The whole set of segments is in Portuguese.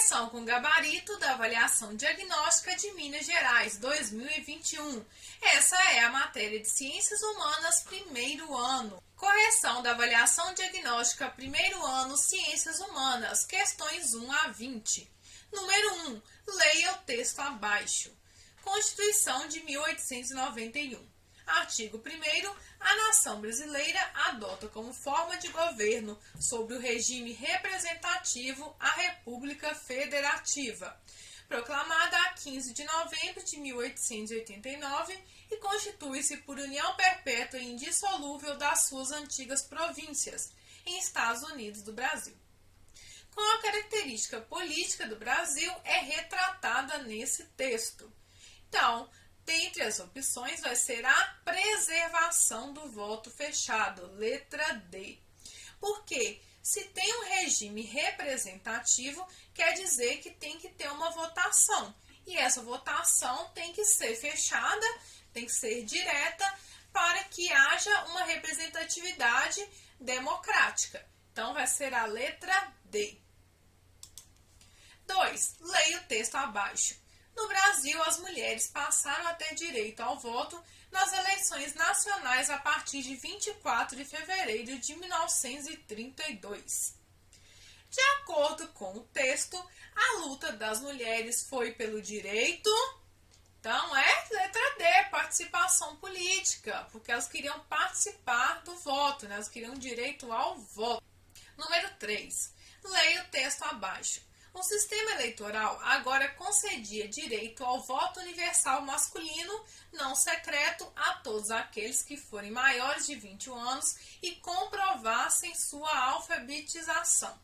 Correção com gabarito da avaliação diagnóstica de Minas Gerais 2021. Essa é a matéria de Ciências Humanas, primeiro ano. Correção da avaliação diagnóstica, primeiro ano, Ciências Humanas, questões 1 a 20. Número 1. Leia o texto abaixo. Constituição de 1891. Artigo 1º. A nação brasileira adota como forma de governo sobre o regime representativo a República Federativa, proclamada a 15 de novembro de 1889 e constitui-se por união perpétua e indissolúvel das suas antigas províncias, em Estados Unidos do Brasil. Com a característica política do Brasil é retratada nesse texto. Então, dentre as opções vai ser a preservação do voto fechado, letra D. Porque se tem um regime representativo, quer dizer que tem que ter uma votação. E essa votação tem que ser fechada, tem que ser direta, para que haja uma representatividade democrática. Então, vai ser a letra D. 2. Leia o texto abaixo. No Brasil, as mulheres passaram a ter direito ao voto nas eleições nacionais a partir de 24 de fevereiro de 1932. De acordo com o texto, a luta das mulheres foi pelo direito. Então, é letra D, participação política, porque elas queriam participar do voto, né? Elas queriam direito ao voto. Número 3. Leia o texto abaixo. O sistema eleitoral agora concedia direito ao voto universal masculino não secreto a todos aqueles que forem maiores de 21 anos e comprovassem sua alfabetização.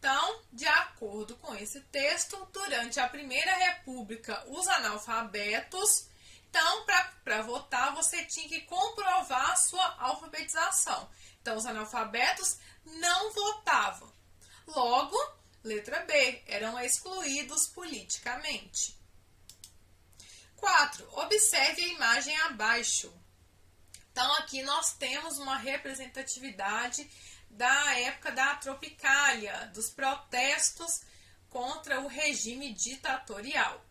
Então, de acordo com esse texto, durante a Primeira República, os analfabetos, então, para votar, você tinha que comprovar a sua alfabetização. Então, os analfabetos não votavam. Logo, letra B, eram excluídos politicamente. 4. Observe a imagem abaixo. Então, aqui nós temos uma representatividade da época da Tropicália, dos protestos contra o regime ditatorial.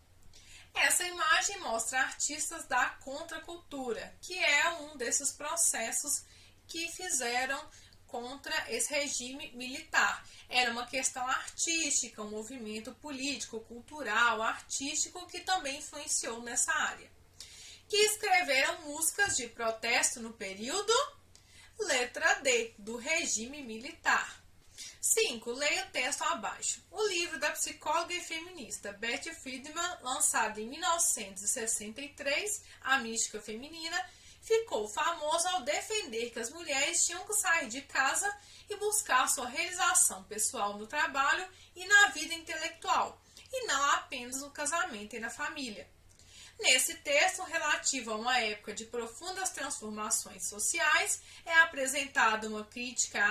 Essa imagem mostra artistas da contracultura, que é um desses processos que fizeram contra esse regime militar. Era uma questão artística, um movimento político, cultural, artístico que também influenciou nessa área. Que escreveram músicas de protesto no período, letra D, do regime militar. 5. Leia o texto abaixo. O livro da psicóloga e feminista Betty Friedan, lançado em 1963, A Mística Feminina, ficou famoso ao defender que as mulheres tinham que sair de casa e buscar sua realização pessoal no trabalho e na vida intelectual, e não apenas no casamento e na família. Nesse texto, relativo a uma época de profundas transformações sociais, é apresentada uma crítica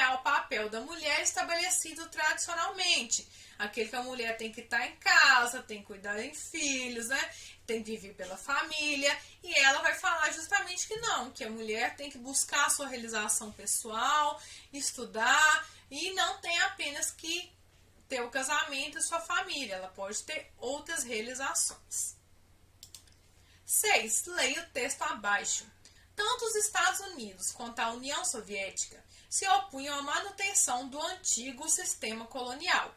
ao papel da mulher estabelecido tradicionalmente. Aquele que a mulher tem que estar em casa, tem que cuidar de filhos, né? Tem que viver pela família. E ela vai falar justamente que não, que a mulher tem que buscar a sua realização pessoal, estudar, e não tem apenas que ter o casamento e sua família. Ela pode ter outras realizações. 6. Leia o texto abaixo. Tanto os Estados Unidos quanto a União Soviética se opunham à manutenção do antigo sistema colonial.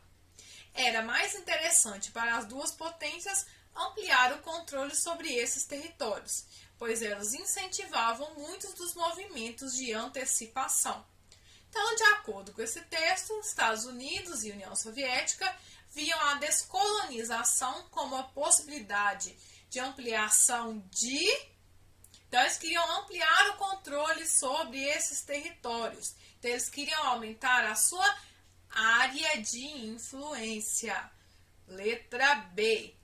Era mais interessante para as duas potências ampliar o controle sobre esses territórios, pois elas incentivavam muitos dos movimentos de antecipação. Então, de acordo com esse texto, Estados Unidos e União Soviética viam a descolonização como a possibilidade de ampliação de... Então, eles queriam ampliar o controle sobre esses territórios. Então, eles queriam aumentar a sua área de influência. Letra B.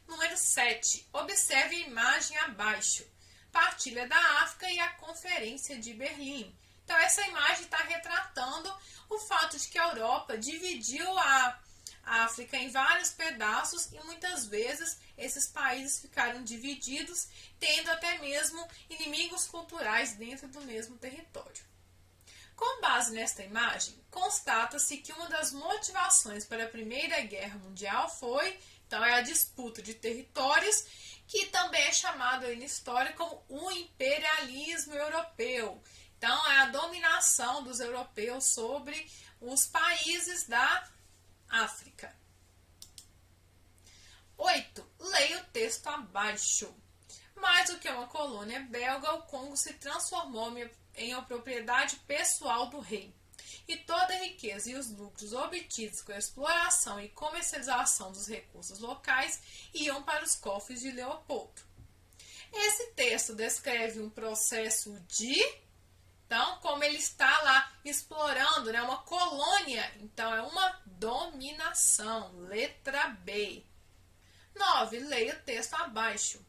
Número 7. Observe a imagem abaixo. Partilha da África e a Conferência de Berlim. Então, essa imagem está retratando o fato de que a Europa dividiu a África em vários pedaços e muitas vezes esses países ficaram divididos, tendo até mesmo inimigos culturais dentro do mesmo território. Com base nesta imagem, constata-se que uma das motivações para a Primeira Guerra Mundial foi, então, a disputa de territórios, que também é chamado aí na história como o imperialismo europeu. Então, é a dominação dos europeus sobre os países da África. 8. Leia o texto abaixo. Mais do que uma colônia belga, o Congo se transformou em uma propriedade pessoal do rei. E toda a riqueza e os lucros obtidos com a exploração e comercialização dos recursos locais iam para os cofres de Leopoldo. Esse texto descreve um processo de, então, como ele está lá explorando, né, uma colônia, então é uma dominação. Letra B. 9. Leia o texto abaixo.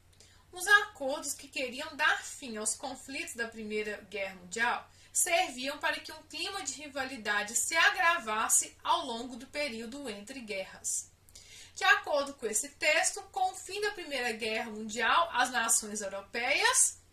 Os acordos que queriam dar fim aos conflitos da Primeira Guerra Mundial serviam para que um clima de rivalidade se agravasse ao longo do período entre guerras. De acordo com esse texto, com o fim da Primeira Guerra Mundial, as nações europeias,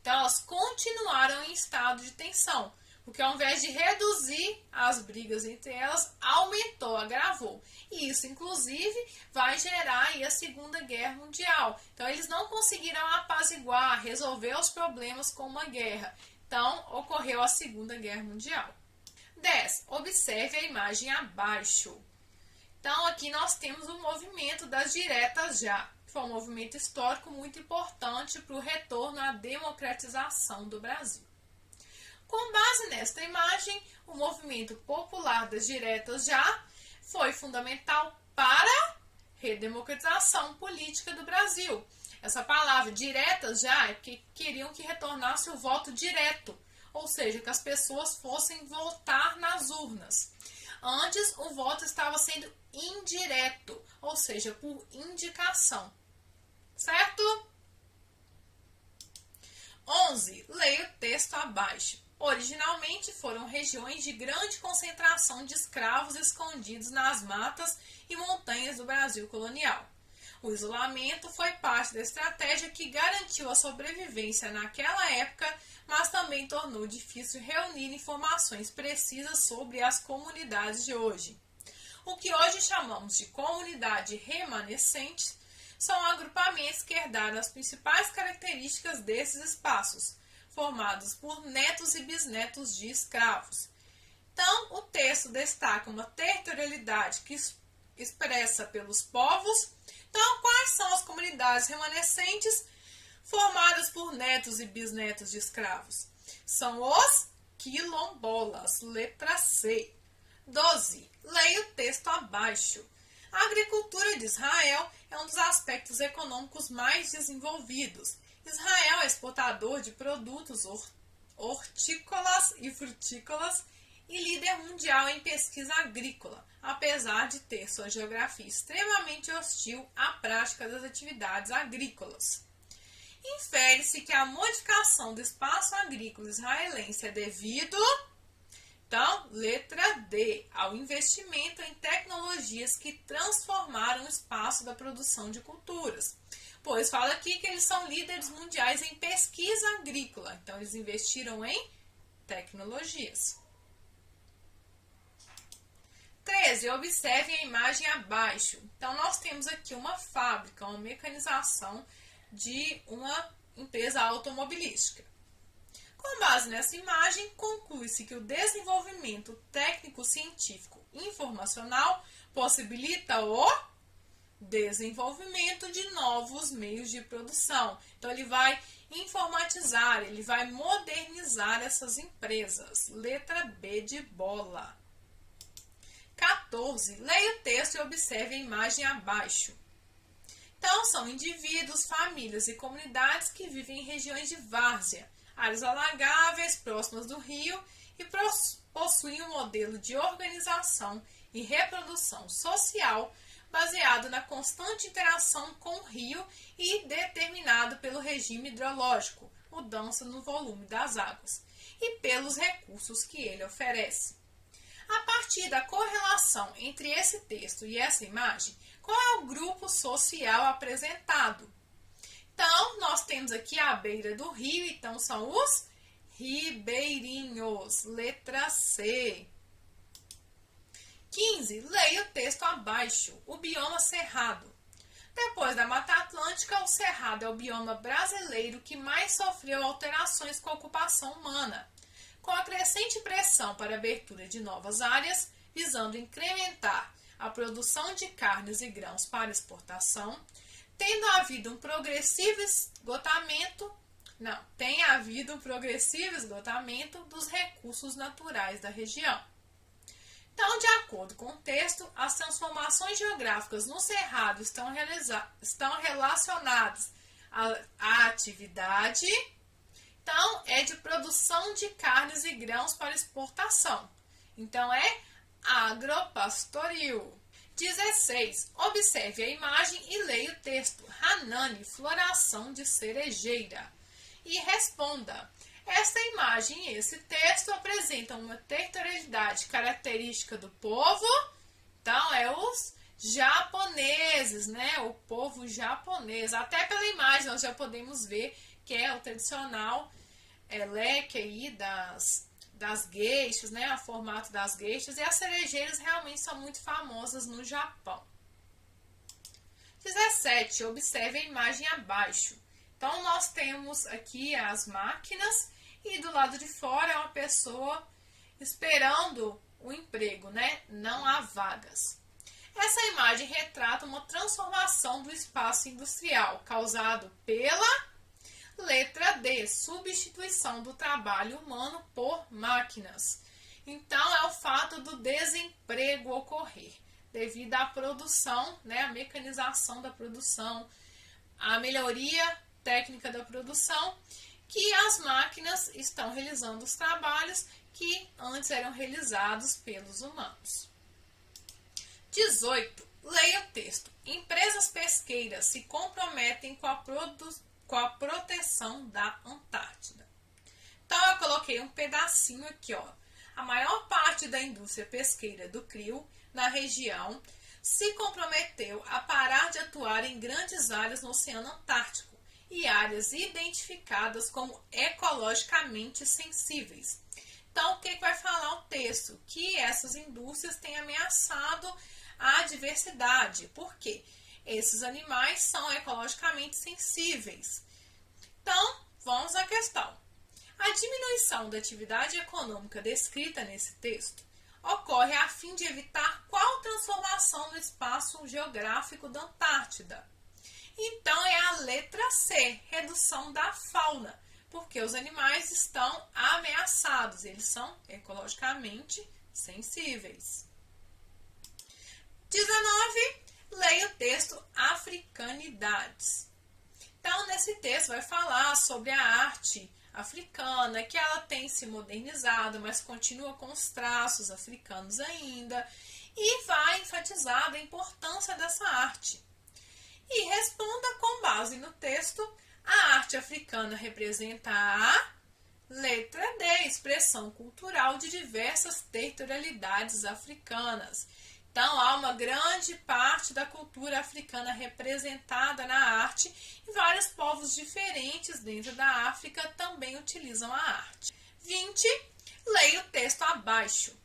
então, elas continuaram em estado de tensão, porque ao invés de reduzir as brigas entre elas, aumentou, agravou. E isso, inclusive, vai gerar aí a Segunda Guerra Mundial. Então, eles não conseguiram apaziguar, resolver os problemas com uma guerra. Então, ocorreu a Segunda Guerra Mundial. 10. Observe a imagem abaixo. Então, aqui nós temos o movimento das diretas já. Foi um movimento histórico muito importante para o retorno à democratização do Brasil. Com base nesta imagem, o movimento popular das diretas já foi fundamental para a redemocratização política do Brasil. Essa palavra diretas já é porque queriam que retornasse o voto direto, ou seja, que as pessoas fossem votar nas urnas. Antes, o voto estava sendo indireto, ou seja, por indicação. Certo? 11. Leia o texto abaixo. Originalmente foram regiões de grande concentração de escravos escondidos nas matas e montanhas do Brasil colonial. O isolamento foi parte da estratégia que garantiu a sobrevivência naquela época, mas também tornou difícil reunir informações precisas sobre as comunidades de hoje. O que hoje chamamos de comunidade remanescente são agrupamentos que herdaram as principais características desses espaços, formados por netos e bisnetos de escravos. Então, o texto destaca uma territorialidade que expressa pelos povos. Então, quais são as comunidades remanescentes formadas por netos e bisnetos de escravos? São os quilombolas. Letra C. 12. Leia o texto abaixo. A agricultura de Israel é um dos aspectos econômicos mais desenvolvidos. Israel é exportador de produtos hortícolas e frutícolas e líder mundial em pesquisa agrícola, apesar de ter sua geografia extremamente hostil à prática das atividades agrícolas. Infere-se que a modificação do espaço agrícola israelense é devido, então, letra D, ao investimento em tecnologias que transformaram o espaço da produção de culturas. Pois fala aqui que eles são líderes mundiais em pesquisa agrícola. Então, eles investiram em tecnologias. 13. Observe a imagem abaixo. Então, nós temos aqui uma fábrica, uma mecanização de uma empresa automobilística. Com base nessa imagem, conclui-se que o desenvolvimento técnico-científico informacional possibilita o desenvolvimento de novos meios de produção. Então, ele vai informatizar, ele vai modernizar essas empresas. Letra B de bola. 14. Leia o texto e observe a imagem abaixo. Então, são indivíduos, famílias e comunidades que vivem em regiões de várzea, áreas alagáveis próximas do rio e possuem um modelo de organização e reprodução social baseado na constante interação com o rio e determinado pelo regime hidrológico, mudança no volume das águas, e pelos recursos que ele oferece. A partir da correlação entre esse texto e essa imagem, qual é o grupo social apresentado? Então, nós temos aqui a beira do rio, então são os ribeirinhos. Letra C. 15. Leia o texto abaixo. O bioma cerrado. Depois da Mata Atlântica, o cerrado é o bioma brasileiro que mais sofreu alterações com a ocupação humana. Com a crescente pressão para a abertura de novas áreas, visando incrementar a produção de carnes e grãos para exportação, tem havido um progressivo esgotamento dos recursos naturais da região. Então, de acordo com o texto, as transformações geográficas no Cerrado estão relacionadas à atividade, então, é de produção de carnes e grãos para exportação. Então, é agropastoril. 16. Observe a imagem e leia o texto. Hanani, floração de cerejeira. E responda. Esta imagem e esse texto apresentam uma territorialidade característica do povo. Então, é os japoneses, né? O povo japonês. Até pela imagem nós já podemos ver que é o tradicional leque aí das geishas, né? O formato das geishas. E as cerejeiras realmente são muito famosas no Japão. 17. Observe a imagem abaixo. Então, nós temos aqui as máquinas e do lado de fora é uma pessoa esperando o emprego, né? Não há vagas. Essa imagem retrata uma transformação do espaço industrial causado pela letra D, substituição do trabalho humano por máquinas. Então, é o fato do desemprego ocorrer devido à produção, né? A mecanização da produção, a melhoria técnica da produção, que as máquinas estão realizando os trabalhos que antes eram realizados pelos humanos. 18. Leia o texto. Empresas pesqueiras se comprometem com a proteção da Antártida. Então, eu coloquei um pedacinho aqui, ó. A maior parte da indústria pesqueira do CRIO na região se comprometeu a parar de atuar em grandes áreas no Oceano Antártico e áreas identificadas como ecologicamente sensíveis. Então, o que vai falar o texto? Que essas indústrias têm ameaçado a diversidade. Por quê? Esses animais são ecologicamente sensíveis. Então, vamos à questão. A diminuição da atividade econômica descrita nesse texto ocorre a fim de evitar qual transformação no espaço geográfico da Antártida? Então, é a letra C, redução da fauna, porque os animais estão ameaçados, eles são ecologicamente sensíveis. 19. Leia o texto Africanidades. Então, nesse texto vai falar sobre a arte africana, que ela tem se modernizado, mas continua com os traços africanos ainda, e vai enfatizar a importância dessa arte. E responda com base no texto, a arte africana representa a letra D, expressão cultural de diversas territorialidades africanas. Então, há uma grande parte da cultura africana representada na arte e vários povos diferentes dentro da África também utilizam a arte. 20. Leia o texto abaixo.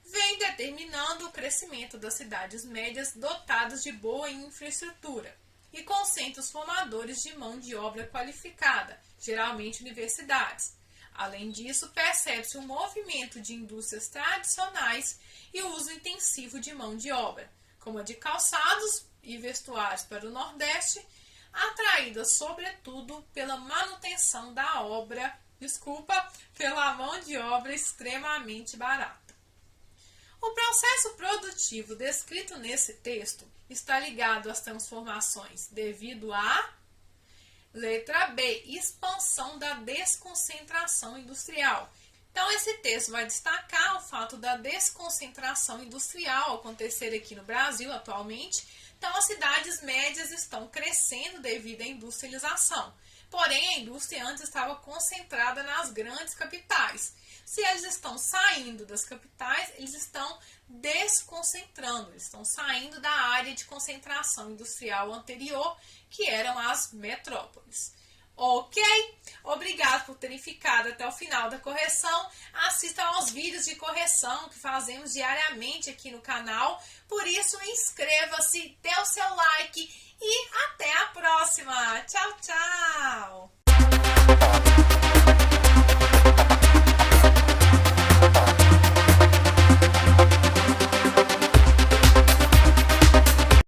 Vem determinando o crescimento das cidades médias dotadas de boa infraestrutura e com centros formadores de mão de obra qualificada, geralmente universidades. Além disso, percebe-se um movimento de indústrias tradicionais e o uso intensivo de mão de obra, como a de calçados e vestuários para o Nordeste, atraída sobretudo pela manutenção da pela mão de obra extremamente barata. O processo produtivo descrito nesse texto está ligado às transformações devido à letra B, expansão da desconcentração industrial. Então, esse texto vai destacar o fato da desconcentração industrial acontecer aqui no Brasil atualmente. Então, as cidades médias estão crescendo devido à industrialização. Porém, a indústria antes estava concentrada nas grandes capitais. Se eles estão saindo das capitais, eles estão desconcentrando, eles estão saindo da área de concentração industrial anterior, que eram as metrópoles. Ok? Obrigado por terem ficado até o final da correção. Assistam aos vídeos de correção que fazemos diariamente aqui no canal. Por isso, inscreva-se, dê o seu like e até a próxima. Tchau, tchau!